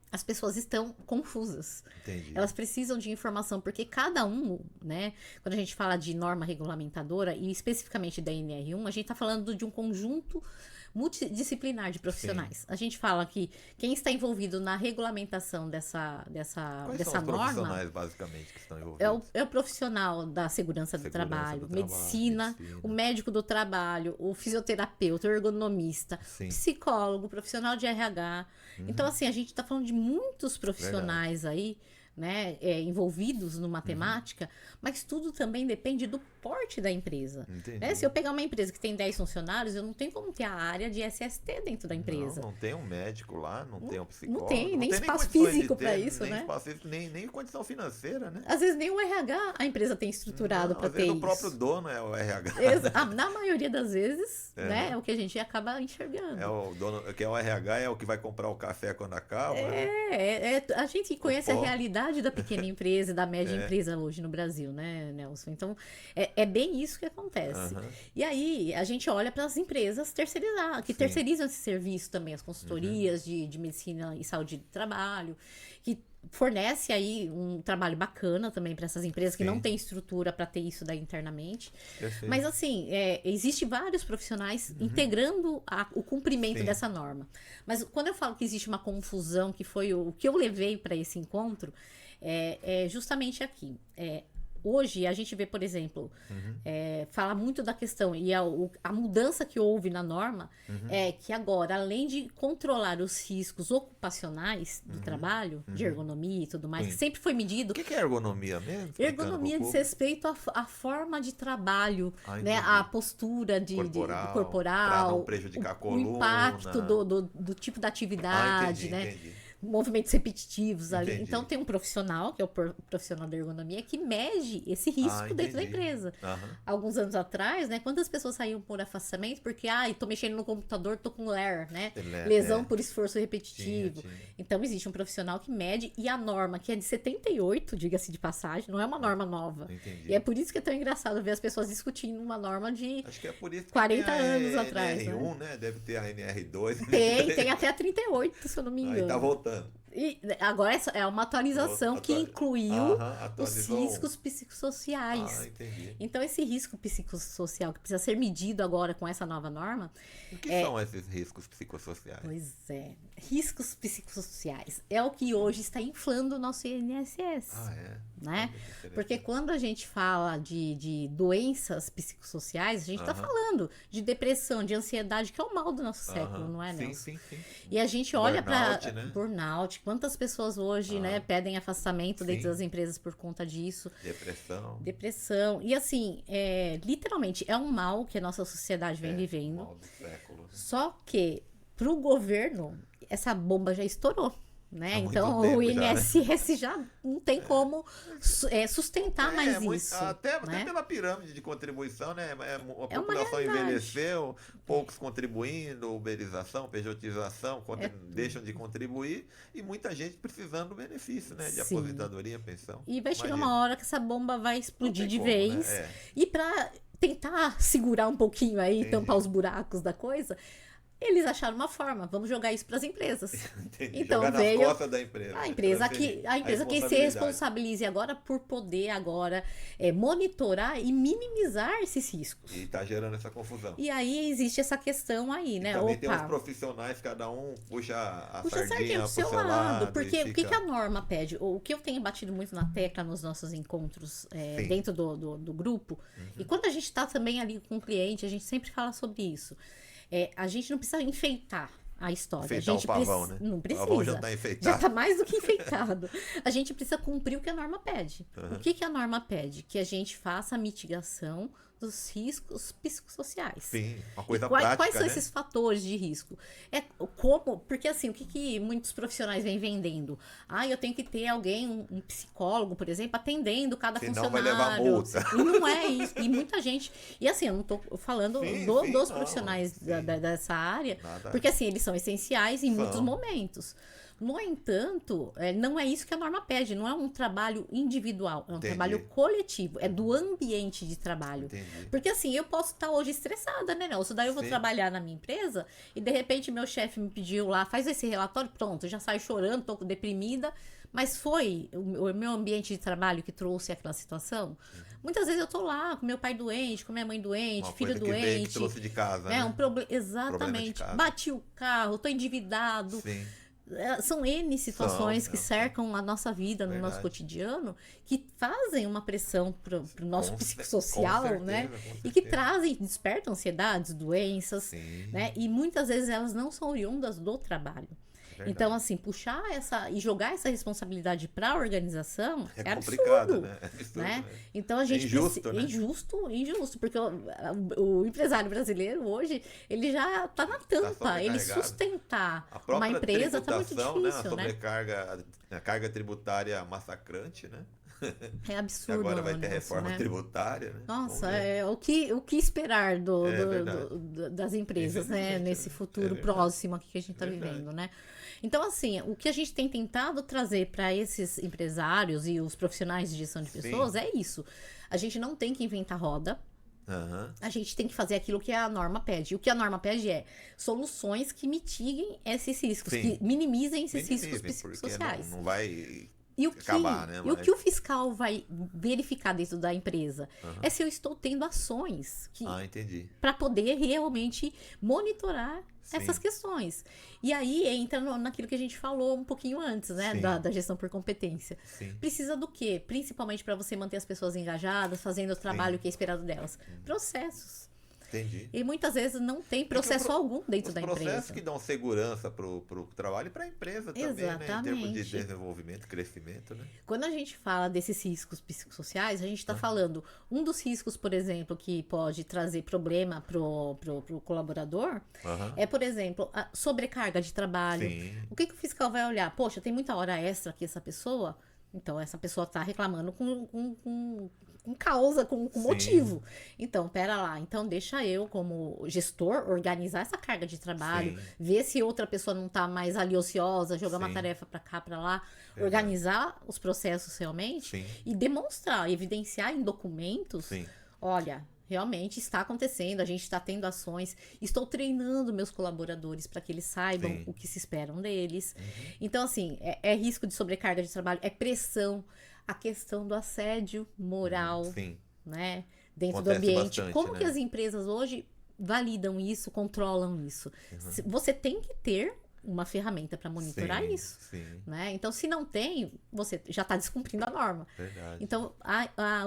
As pessoas estão confusas. Entendi. Elas precisam de informação, porque cada um, né? Quando a gente fala de norma regulamentadora, e especificamente da NR1, a gente está falando de um conjunto multidisciplinar de profissionais. A gente fala que quem está envolvido na regulamentação dessa Quais são os norma profissionais, basicamente, que estão envolvidos? é o profissional da segurança do trabalho, medicina, o médico do trabalho, o fisioterapeuta, o ergonomista, Sim. psicólogo, profissional de RH. Então, assim, a gente está falando de muitos profissionais aí, né, envolvidos numa temática, mas tudo também depende do porte da empresa. Entendi. Né? Se eu pegar uma empresa que tem 10 funcionários, eu não tenho como ter a área de SST dentro da empresa. Não tem um médico lá, não tem um psicólogo. Não tem, nem espaço condições de físico ter, para isso, nem né? espaço físico, nem condição financeira, né? Às vezes nem o RH a empresa tem estruturado para Às ter vezes isso. o próprio dono é o RH. Na maioria das vezes, né, é o que a gente acaba enxergando. É o dono, que é o RH, é o que vai comprar o café quando acaba. Né? A gente conhece a pó. realidade realidade da pequena empresa e da média empresa hoje no Brasil, né, Nelson? Então, é bem isso que acontece. E aí, a gente olha para as empresas que terceirizam esse serviço também, as consultorias de medicina e saúde do trabalho, que fornece aí um trabalho bacana também para essas empresas que não têm estrutura para ter isso daí internamente. Perfeito. Mas assim, existe vários profissionais integrando o cumprimento dessa norma. Mas quando eu falo que existe uma confusão, que foi o que eu levei para esse encontro, é justamente aqui. Hoje, a gente vê, por exemplo, fala muito da questão, e a mudança que houve na norma é que agora, além de controlar os riscos ocupacionais do trabalho, de ergonomia e tudo mais, que sempre foi medido. O que é ergonomia mesmo? Ergonomia diz respeito à forma de trabalho, né? A postura corporal, para não prejudicar a coluna. O impacto do tipo da atividade, né? Entendi. Movimentos repetitivos ali. Entendi. Então tem um profissional, que é o profissional da ergonomia, que mede esse risco dentro da empresa. Alguns anos atrás, né, quantas pessoas saíam por afastamento porque, tô mexendo no computador, tô com LER, né? Lesão por esforço repetitivo. Tinha. Então existe um profissional que mede, e a norma, que é de 78, diga-se de passagem, não é uma norma nova. Entendi. E é por isso que é tão engraçado ver as pessoas discutindo uma norma de Acho que é por isso que 40 tem anos atrás. NR1, né? Deve ter a NR2. Tem até a 38, se eu não me engano. Aí tá voltando. E agora essa é uma atualização que incluiu os riscos Ah, psicossociais. entendi. Então, esse risco psicossocial que precisa ser medido agora com essa nova norma. O que são esses riscos psicossociais? Pois é. Riscos psicossociais é o que hoje está inflando o nosso INSS. Né? Porque quando a gente fala de doenças psicossociais, a gente está falando de depressão, de ansiedade, que é o mal do nosso século, não é, Nelson? Sim. E a gente olha para né? burnout, quantas pessoas hoje, né, pedem afastamento dentro das empresas por conta disso. Depressão. E assim, literalmente, é um mal que a nossa sociedade vem vivendo. Mal do século. Só que, para o governo, essa bomba já estourou. Né? Então o INSS já não tem como sustentar mais isso. Até né? pela pirâmide de contribuição, né? A população envelheceu, poucos contribuindo, uberização, pejotização, deixam de contribuir, e muita gente precisando do benefício, né? De aposentadoria, pensão. E vai chegar uma hora que essa bomba vai explodir de vez. Né? E para tentar segurar um pouquinho aí, tampar os buracos da coisa, eles acharam uma forma, vamos jogar isso para as empresas. Então jogar veio nas costas da empresa. A empresa que se responsabilize agora por poder monitorar e minimizar esses riscos. E está gerando essa confusão. E aí existe essa questão aí, né? Também tem os profissionais, cada um puxa a sardinha pro seu lado. Porque o que a norma pede? O que eu tenho batido muito na tecla nos nossos encontros dentro do grupo, e quando a gente está também ali com o cliente, a gente sempre fala sobre isso. A gente não precisa enfeitar a história. Enfeitar a gente o pavão, né? Não precisa. O pavão já está enfeitado. Já está mais do que enfeitado. A gente precisa cumprir o que a norma pede. O que a norma pede? Que a gente faça a mitigação dos riscos psicossociais. Sim, uma coisa prática, quais são esses fatores de risco? Porque assim, o que muitos profissionais vêm vendendo? Eu tenho que ter alguém, um psicólogo, por exemplo, atendendo cada funcionário. Vai levar multa. E não é isso. E muita gente... E assim, eu não estou falando dos profissionais dessa área, porque assim, eles são essenciais em muitos momentos. No entanto, não é isso que a norma pede, não é um trabalho individual, é um trabalho coletivo, é do ambiente de trabalho. Porque assim, eu posso estar hoje estressada, né, Nelson? Daí eu vou trabalhar na minha empresa e de repente meu chefe me pediu lá, faz esse relatório, pronto, já saio chorando, tô deprimida, mas foi o meu ambiente de trabalho que trouxe aquela situação? Muitas vezes eu tô lá com meu pai doente, com minha mãe doente, filho doente. Que trouxe de casa, né? Exatamente. Bati o carro, tô endividado. Sim. São N situações que cercam a nossa vida no nosso cotidiano, que fazem uma pressão pro nosso psicossocial, certeza, né? E que despertam ansiedades, doenças, né? E muitas vezes elas não são oriundas do trabalho. Verdade. Então, assim, puxar e jogar essa responsabilidade para a organização é complicado, absurdo, né? Né? Então a gente injusto, né? Injusto, porque o empresário brasileiro hoje, ele já está na tampa, ele sustentar uma empresa está muito difícil, né? A sobrecarga, a carga tributária massacrante, né? É absurdo, Agora vai ter Nelson, reforma né? tributária, né? Vamos Nossa, ver. o que esperar É verdade. das empresas, né? Infelizmente, Nesse né? É futuro verdade. próximo aqui que a gente está Verdade. vivendo, né? Então, assim, o que a gente tem tentado trazer para esses empresários e os profissionais de gestão de Sim. pessoas é isso. A gente não tem que inventar roda. Aham. A gente tem que fazer aquilo que a norma pede. E o que a norma pede é soluções que mitiguem esses riscos, Sim. que minimizem esses riscos Minimizem, porque psicossociais. não vai E acabar, né? o Mas, que o fiscal vai verificar dentro da empresa aham. é se eu estou tendo ações Ah, entendi. para poder realmente monitorar Sim. essas questões. E aí entra naquilo que a gente falou um pouquinho antes, né? Sim. Da gestão por competência. Sim. Precisa do quê? Principalmente para você manter as pessoas engajadas, fazendo o trabalho que é esperado delas. Processos. Entendi. E muitas vezes não tem processo algum dentro Os da processos empresa. que dão segurança pro trabalho e para a empresa também, né? Em termos de Exatamente. desenvolvimento, crescimento, né? Quando a gente fala desses riscos psicossociais, a gente está falando um dos riscos, por exemplo, que pode trazer problema pro colaborador Aham. é, por exemplo, a sobrecarga de trabalho. Sim. O que o fiscal vai olhar? Poxa, tem muita hora extra aqui essa pessoa, então essa pessoa está reclamando com causa, com Sim. motivo. Então, pera lá. Então, deixa eu, como gestor, organizar essa carga de trabalho, Sim. ver se outra pessoa não está mais ali ociosa, jogar uma Sim. tarefa para cá, para lá, Verdade. organizar os processos realmente Sim. e demonstrar, evidenciar em documentos, Sim. olha, realmente está acontecendo, a gente está tendo ações, estou treinando meus colaboradores para que eles saibam Sim. o que se esperam deles. Então, assim, é risco de sobrecarga de trabalho, é pressão, a questão do assédio moral, Sim. né, dentro do Acontece ambiente. bastante, Como né? que as empresas hoje validam isso, controlam isso? Você tem que ter uma ferramenta para monitorar Sim. isso. Sim. Né? Então, se não tem, você já está descumprindo a norma. Verdade. Então,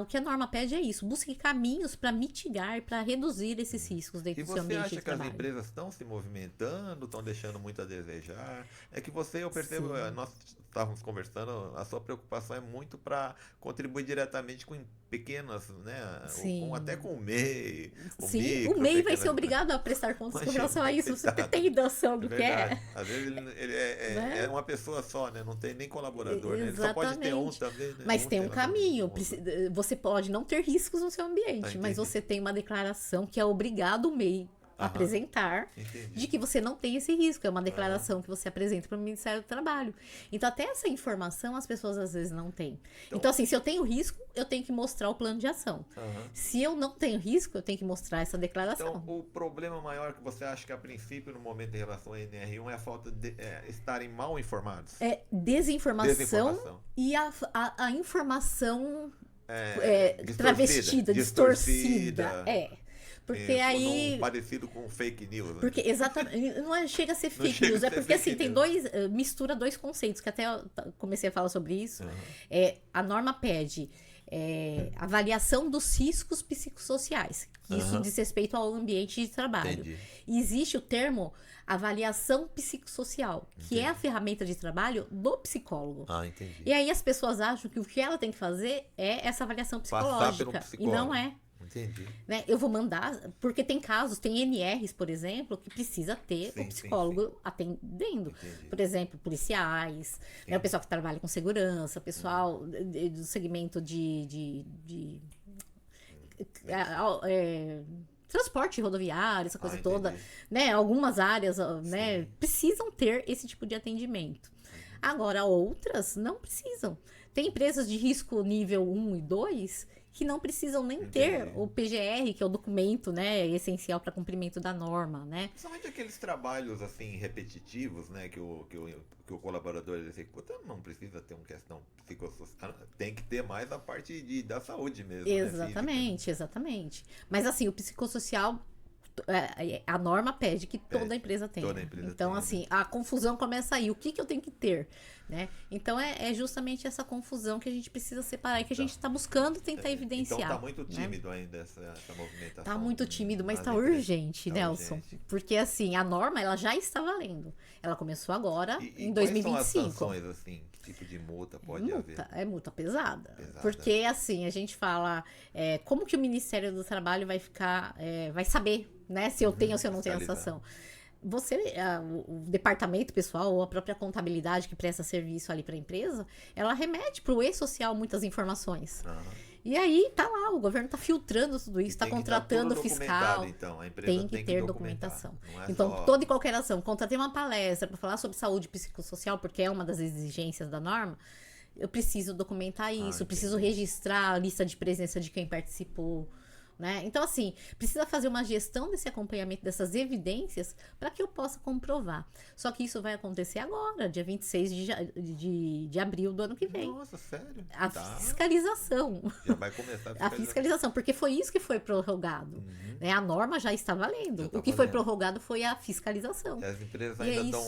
o que a norma pede é isso: busque caminhos para mitigar, para reduzir esses riscos dentro E do seu você ambiente acha de que as trabalho. empresas estão se movimentando, estão deixando muito a desejar? É que você, eu percebo, Sim. nós estávamos conversando, a sua preocupação é muito para contribuir diretamente com pequenas, né? Ou Sim. até com o MEI, Sim, micro, o MEI vai pequenas ser obrigado a prestar contas com Imagina, relação a isso. Você coitado. tem noção do É que é? verdade. Às vezes ele Né? é uma pessoa só, né? Não tem nem colaborador, né? Ele só pode ter um Exatamente. também, né? Mas tem um caminho. Um. Você pode não ter riscos no seu ambiente, mas entendi. você tem uma declaração que é obrigado o MEI a Aham. apresentar Entendi. de que você não tem esse risco. É uma declaração que você apresenta para o Ministério do Trabalho. Então, até essa informação as pessoas às vezes não têm. Então, assim, se eu tenho risco, eu tenho que mostrar o plano de ação. Aham. Se eu não tenho risco, eu tenho que mostrar essa declaração. Então, o problema maior que você acha que a princípio, no momento em relação à NR1, é a falta de estarem mal informados? É desinformação, Desinformação. e a informação Distorcida, travestida, distorcida. Porque Isso, aí. parecido com fake news. Né? Porque exatamente. Não chega a ser fake chega news. a É ser porque fake assim, tem news. mistura dois conceitos, que até eu comecei a falar sobre isso. Uhum. A norma pede avaliação dos riscos psicossociais. Que isso Aham. diz respeito ao ambiente de trabalho. Entendi. E existe o termo avaliação psicossocial, que é a ferramenta de trabalho do psicólogo. Ah, entendi. E aí as pessoas acham que o que ela tem que fazer é essa avaliação Passar pelo psicológica. E psicólogo. não é. Entendi. Né? Eu vou mandar, porque tem casos, tem NRs, por exemplo, que precisa ter Sim, o psicólogo atendendo. Entendi. Por exemplo, policiais, né? O pessoal que trabalha com segurança, o pessoal do segmento transporte rodoviário, essa coisa toda, entendi. né? Algumas áreas, né, precisam ter esse tipo de atendimento. Agora, outras não precisam. Tem empresas de risco nível 1 e 2 que não precisam nem ter Entendi. o PGR, que é o documento, né, essencial para cumprimento da norma, né? Principalmente aqueles trabalhos assim repetitivos, né, que o colaborador executa, não precisa ter uma questão psicossocial, tem que ter mais a parte da saúde mesmo. Né, Exatamente, exatamente. Mas assim, o psicossocial, a norma pede que toda empresa tenha. toda empresa Então, tenha, assim, a confusão começa aí. O que eu tenho que ter? Né? Então, é justamente essa confusão que a gente precisa separar e que a gente está buscando tentar evidenciar. Então tá muito né? tímido ainda essa movimentação. Tá muito tímido, mas nas tá empresas. urgente, Tá Nelson. urgente. Porque, assim, a norma, ela já está valendo. Ela começou agora, E em quais 2025. são as sanções, assim? Que tipo de multa pode haver? É multa pesada. Pesada. Porque, assim, a gente fala como que o Ministério do Trabalho vai ficar, vai saber, né, se eu tenho ou se eu não tenho essa fiscalizar. ação. o departamento pessoal ou a própria contabilidade que presta serviço ali para a empresa, ela remete para o e-social muitas informações. E aí tá lá, o governo tá filtrando tudo isso, está contratando fiscal. Então, a empresa tem que ter documentação. Então, só... toda e qualquer ação, contratei uma palestra para falar sobre saúde psicossocial, porque é uma das exigências da norma, eu preciso documentar isso, preciso registrar a lista de presença de quem participou. Né? Então, assim, precisa fazer uma gestão desse acompanhamento, dessas evidências, para que eu possa comprovar. Só que isso vai acontecer agora, dia 26 de abril do ano que vem. Nossa, sério? A fiscalização. Já vai começar a fiscalização, porque foi isso que foi prorrogado. Né? A norma já está valendo. O que foi prorrogado foi a fiscalização. E as empresas ainda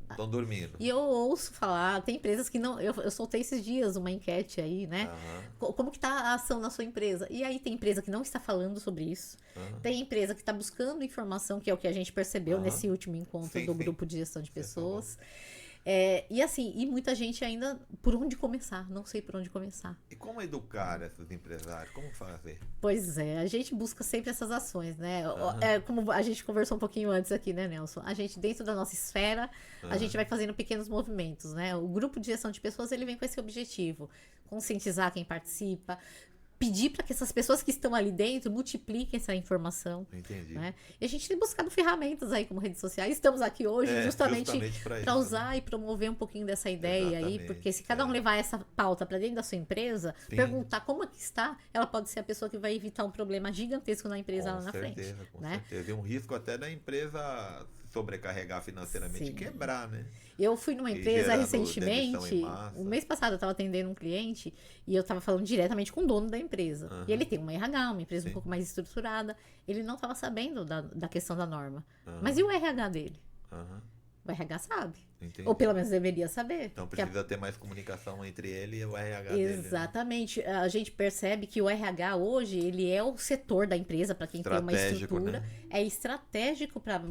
estão dormindo. E eu ouço falar, tem empresas que não... Eu soltei esses dias uma enquete aí, né? Como que está a ação na sua empresa? E aí tem empresa que não está falando sobre isso. Tem empresa que está buscando informação, que é o que a gente percebeu nesse último encontro do grupo de gestão de pessoas. E assim, e muita gente ainda, por onde começar? Não sei por onde começar. E como educar esses empresários? Como fazer? Pois é, a gente busca sempre essas ações, né? Como a gente conversou um pouquinho antes aqui, né, Nelson? A gente, dentro da nossa esfera, a gente vai fazendo pequenos movimentos, né? O grupo de gestão de pessoas, ele vem com esse objetivo. Conscientizar quem participa, pedir para que essas pessoas que estão ali dentro multipliquem essa informação. Entendi. Né? E a gente tem buscado ferramentas aí como redes sociais. Estamos aqui hoje justamente para usar e promover um pouquinho dessa ideia aí, porque se cada um levar essa pauta para dentro da sua empresa, perguntar como é que está, ela pode ser a pessoa que vai evitar um problema gigantesco na empresa lá na frente. Com certeza. E um risco até da empresa sobrecarregar financeiramente e quebrar, né? Eu fui numa empresa recentemente, o mês passado eu estava atendendo um cliente e eu estava falando diretamente com o dono da empresa. E ele tem uma RH, uma empresa um pouco mais estruturada. Ele não estava sabendo da questão da norma. Mas e o RH dele? O RH sabe. Entendi. Ou pelo menos deveria saber. Então precisa ter mais comunicação entre ele e o RH dele. Exatamente. Né? A gente percebe que o RH hoje, ele é o setor da empresa, para quem tem uma estrutura. Né? É estratégico para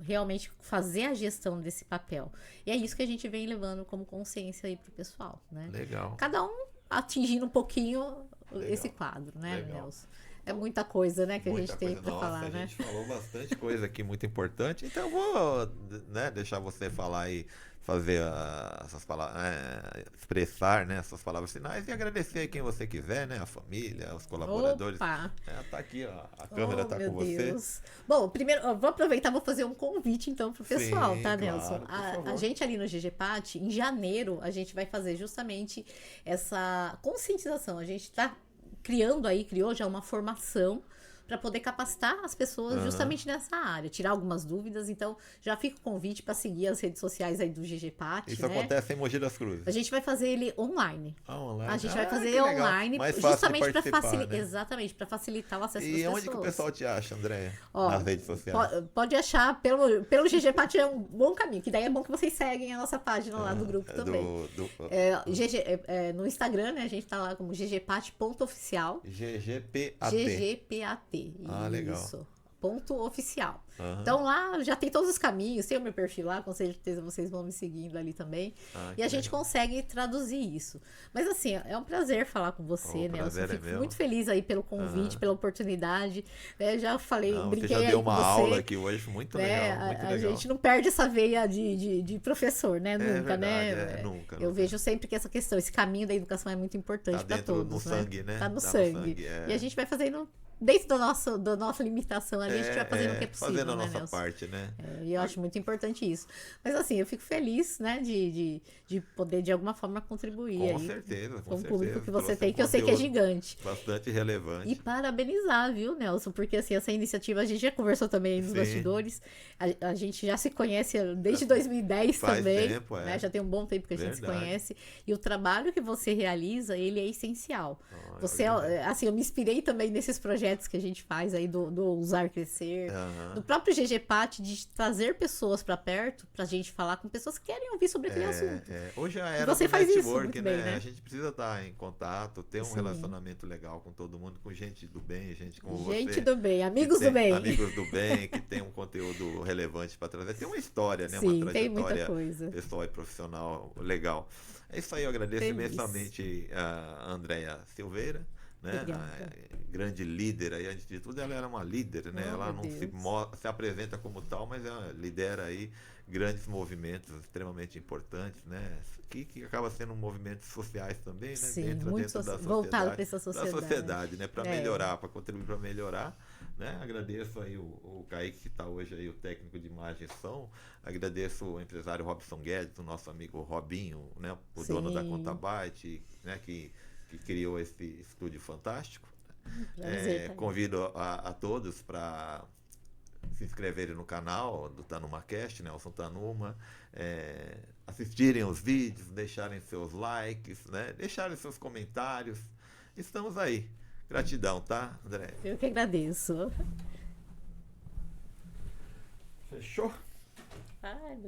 realmente fazer a gestão desse papel. E é isso que a gente vem levando como consciência aí pro pessoal. Né? Legal. Cada um atingindo um pouquinho esse quadro, né, Nelson? É muita coisa, né, que a gente tem para falar, né? A gente falou bastante coisa aqui muito importante, então eu vou, né, deixar você falar aí, fazer essas palavras, expressar, né, essas palavras finais e agradecer aí quem você quiser, né, a família, os colaboradores. Opa! Tá aqui, ó, a câmera tá com você. Deus. Bom, primeiro, eu vou aproveitar, vou fazer um convite então pro pessoal, tá, Nelson? Claro, a gente ali no GGPAT, em janeiro, a gente vai fazer justamente essa conscientização. A gente criou já uma formação para poder capacitar as pessoas justamente nessa área, tirar algumas dúvidas. Então, já fica o convite para seguir as redes sociais aí do GGPAT. Isso acontece em Mogi das Cruzes. A gente vai fazer ele online. Online. A gente vai fazer online justamente para facilitar, né? Exatamente, para facilitar o acesso das pessoas. E onde que o pessoal te acha, Andréia? Nas redes sociais? Pode achar pelo GGPAT, é um bom caminho, que daí é bom que vocês seguem a nossa página lá do grupo também. No Instagram, né, a gente tá lá como ggpat.oficial. GGPAT. Legal. Isso. Ponto oficial. Então lá já tem todos os caminhos, tem o meu perfil lá, com certeza vocês vão me seguindo ali também. E a gente consegue traduzir isso. Mas assim, é um prazer falar com você, né? Eu fico muito feliz aí pelo convite, pela oportunidade. Né? Já falei, brinquei você já deu uma aí com aula aqui hoje, muito legal. A gente não perde essa veia de professor, né? Nunca, verdade, né? Nunca. Eu vejo sempre que essa questão, esse caminho da educação é muito importante para todos. No sangue, né? Tá no sangue. E a gente vai fazendo dentro da nossa limitação ali, a gente vai fazendo o que é possível. Fazendo a nossa Nelson? Parte, né? E eu acho muito importante isso. Mas assim, eu fico feliz, né, de poder, de alguma forma, contribuir com aí. Certeza, com o público que você tem, que eu sei que é gigante. Bastante relevante. E parabenizar, viu, Nelson? Porque assim, essa iniciativa, a gente já conversou também nos bastidores. A gente já se conhece desde 2010 Faz também. Tempo, né? Já tem um bom tempo que a gente se conhece. E o trabalho que você realiza, ele é essencial. Você, assim, eu me inspirei também nesses projetos que a gente faz aí do Ousar Crescer, do próprio GGPAT, de trazer pessoas para perto, pra gente falar com pessoas que querem ouvir sobre aquele assunto. Hoje já era você faz isso muito bem, né? A gente precisa estar em contato, ter um relacionamento legal com todo mundo, com gente do bem, gente como você. Gente do bem, amigos do bem. Amigos do bem, que tem um conteúdo relevante para trazer. Tem uma história, né? Sim, uma tem muita trajetória coisa. pessoal e profissional legal. É isso aí, eu agradeço imensamente a Andréia Silveira, né? Obrigada. Grande líder aí, antes de tudo, ela era uma líder, né? Oh, Ela meu não Deus. se apresenta como tal, mas ela lidera aí grandes movimentos extremamente importantes, né? Que acaba sendo movimentos sociais também, né? Sim, muito Dentro voltado para essa da sociedade. sociedade, né? Para É, melhorar, para contribuir para melhorar, né? Agradeço aí o Kaique, que está hoje aí, o técnico de imagem e som. Agradeço o empresário Robson Guedes, o nosso amigo Robinho, né? O dono da sim. Contabyte, né? Que criou esse estúdio fantástico. Prazer, tá aí. Convido a todos para se inscreverem no canal do TanumaCast, Nelson Tanuma, assistirem os vídeos, deixarem seus likes, né? Deixarem seus comentários. Estamos aí. Gratidão, tá, André? Eu que agradeço. Fechou? Ai, meu